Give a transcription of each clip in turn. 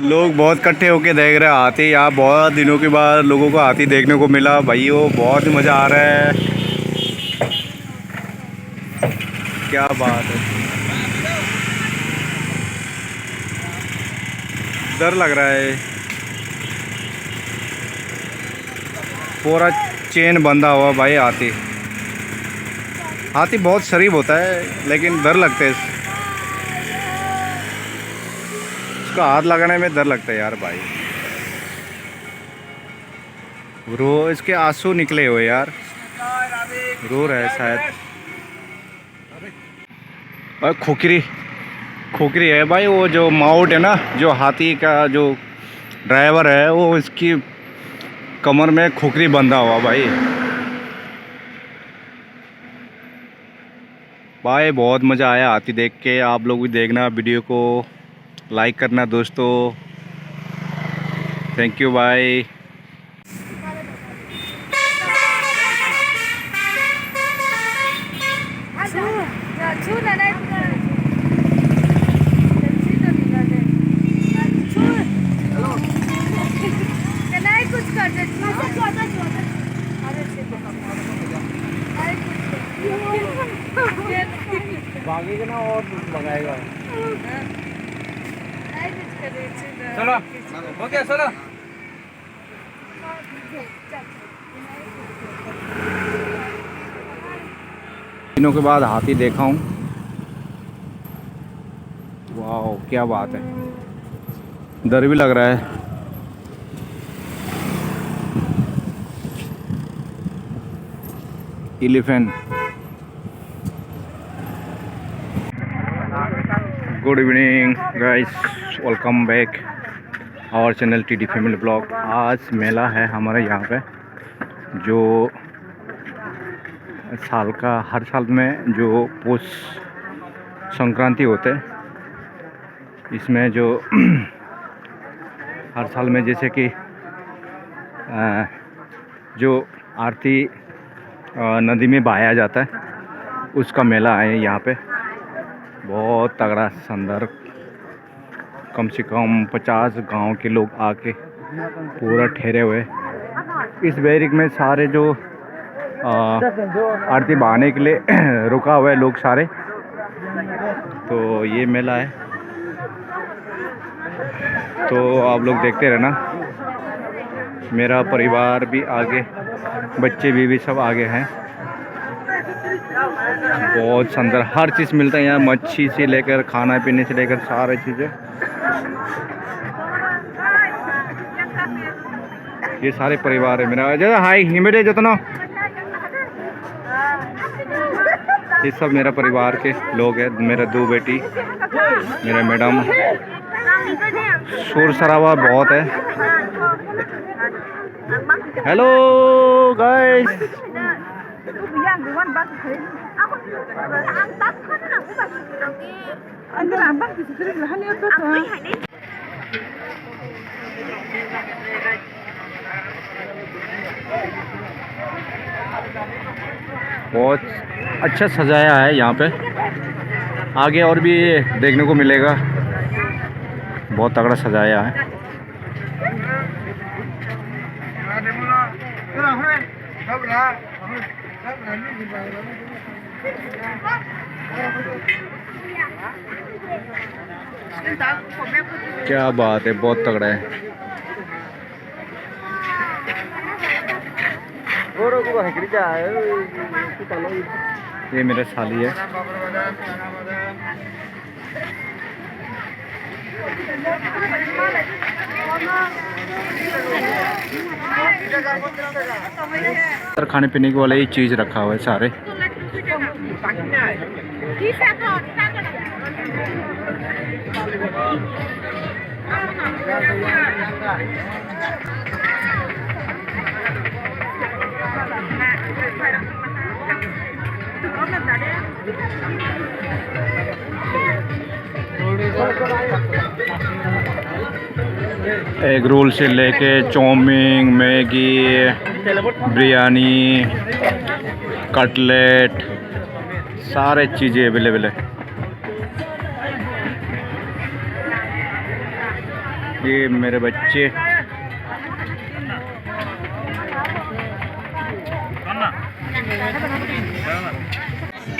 लोग बहुत इकट्ठे होके देख रहे हैं हाथी। यहाँ बहुत दिनों के बाद लोगों को हाथी देखने को मिला भाइयों, बहुत ही मज़ा आ रहा है। क्या बात है, डर लग रहा है। पूरा चेन बंधा हुआ भाई हाथी। हाथी बहुत शरीफ होता है लेकिन डर लगता है। इसका हाथ लगाने में डर लगता है यार भाई। रो इसके आंसू निकले हुए यार, रो रहा है शायद। और खोखरी खोखरी है भाई, वो जो माउट है ना, जो हाथी का जो ड्राइवर है, वो इसकी कमर में खोखरी बंधा हुआ भाई। भाई बहुत मज़ा आया हाथी देख के। आप लोग भी देखना, वीडियो को लाइक करना दोस्तों। थैंक यू भाई। भागेगा ना और भगाएगा। चलो हो गया, चलो। दिनों के बाद हाथी देखा हूँ। वाह क्या बात है, डर भी लग रहा है। Elephant. Good evening guys, welcome back our channel TD family blog. आज मेला है हमारे यहाँ पे, जो साल का हर साल में जो पौष संक्रांति होते हैं, इसमें जो हर साल में जैसे कि जो आरती नदी में बहाया जाता है, उसका मेला है यहाँ पे। बहुत तगड़ा शानदार, कम से कम 50 गांव के लोग आके पूरा ठहरे हुए इस बैरिक में। सारे जो आरती बहाने के लिए रुका हुआ है लोग सारे। तो ये मेला है, तो आप लोग देखते रहना। मेरा परिवार भी आगे, बच्चे भी सब आगे हैं। बहुत शानदार, हर चीज़ मिलता है यहाँ, मच्छी से लेकर खाना पीने से लेकर सारी चीज़ें। ये सारे परिवार है मेरा। जरा हाई हिमेडे जितना, ये सब मेरा परिवार के लोग हैं। मेरा 2 बेटी, मेरा मैडम। शोर शराबा बहुत है। हेलो गाइस, बहुत अच्छा सजाया है यहाँ पे। आगे और भी देखने को मिलेगा, बहुत तगड़ा सजाया है। क्या बात है, बहुत तगड़ा है। ये मेरा साली है। खाने पीने के वाले ही चीज़ रखा हुआ है सारे। एग रोल से लेके चाउमीन, मैगी, बिरयानी, कटलेट, सारे चीज़ें अवेलेबल है। ये मेरे बच्चे।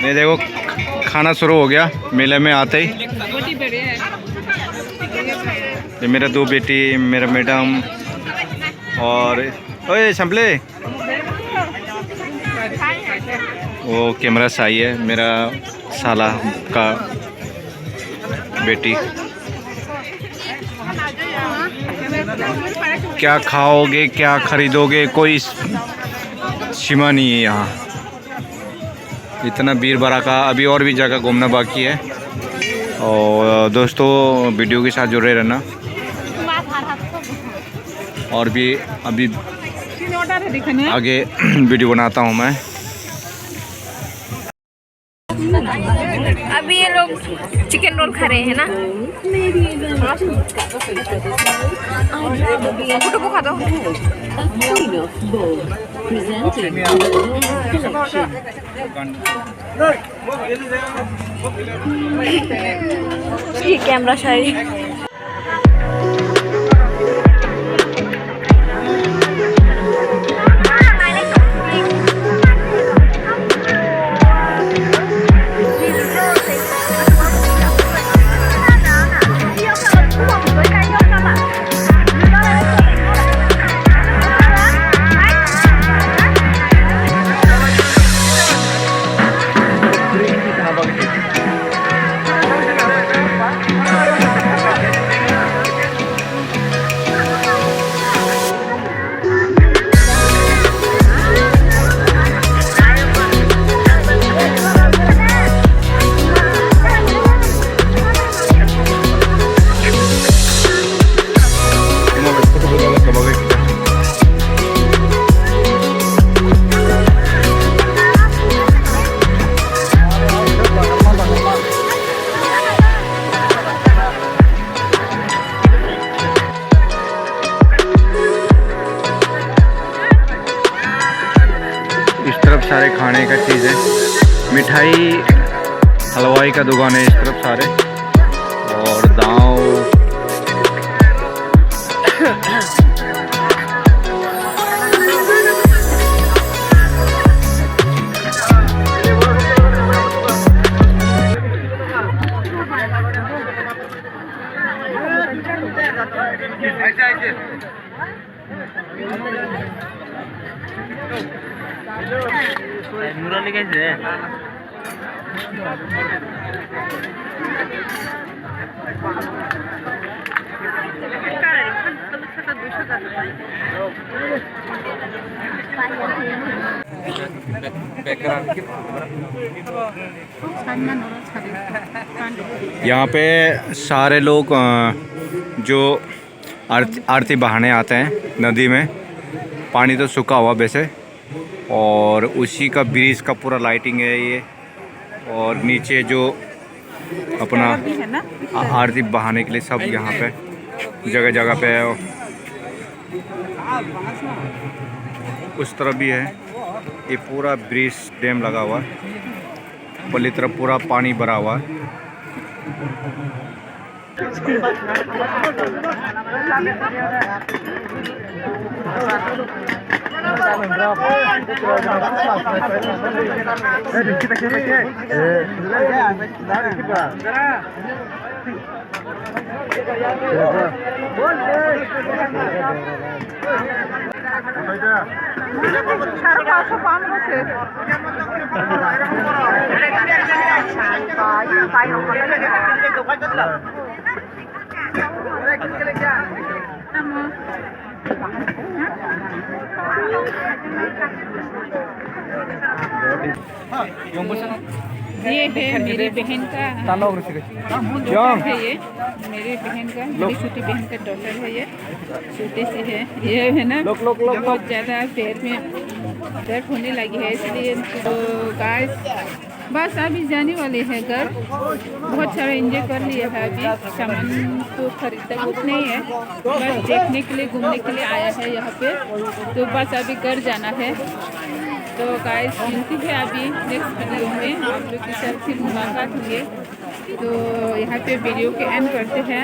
ये देखो खाना शुरू हो गया मेले में आते ही। ये मेरा दो बेटी, मेरा मैडम और ओए संभले, वो कैमरा साई है, मेरा साला का बेटी। क्या खाओगे, क्या खरीदोगे, कोई सीमा नहीं है यहाँ। इतना भीड़ भरा का। अभी और भी जगह घूमना बाकी है। और दोस्तों वीडियो के साथ जुड़े रहना। और भी अभी आगे वीडियो बनाता हूँ मैं। अभी ये लोग चिकन रोल खा रहे हैं ना। फोटो को खा दो। ये कैमरा शायरी। सारे खाने का चीज़ है। मिठाई हलवाई का दुकान है इस तरफ सारे। और दाव मुरली कैसे है? यहाँ पे सारे लोग जो आरती बहाने आते हैं नदी में। पानी तो सूखा हुआ वैसे, और उसी का ब्रिज का पूरा लाइटिंग है ये। और नीचे जो अपना आरती बहाने के लिए सब यहाँ पे जगह जगह पे है। उस तरफ भी है। ये पूरा ब्रिज डैम लगा हुआ है। पल्ली तरफ पूरा पानी भरा हुआ है। ये है मेरी बहन का डॉटर है। ये मेरी बहन का, मेरी छोटी बहन का डॉटर है। ये छोटी सी है। ये है ना बहुत ज़्यादा पैर में दर्द होने लगी है, इसलिए तो गाइस बस अभी जाने वाले हैं घर। बहुत सारा एंजॉय कर लिया है। अभी सामान तो खरीदता कुछ नहीं है, बस देखने के लिए घूमने के लिए आया है यहाँ पे। तो बस अभी घर जाना है। तो गाइस मिलती है अभी नेक्स्ट वीडियो में, आप लोग के साथ फिर मुलाकात होंगे। तो यहाँ पे वीडियो के एंड करते हैं।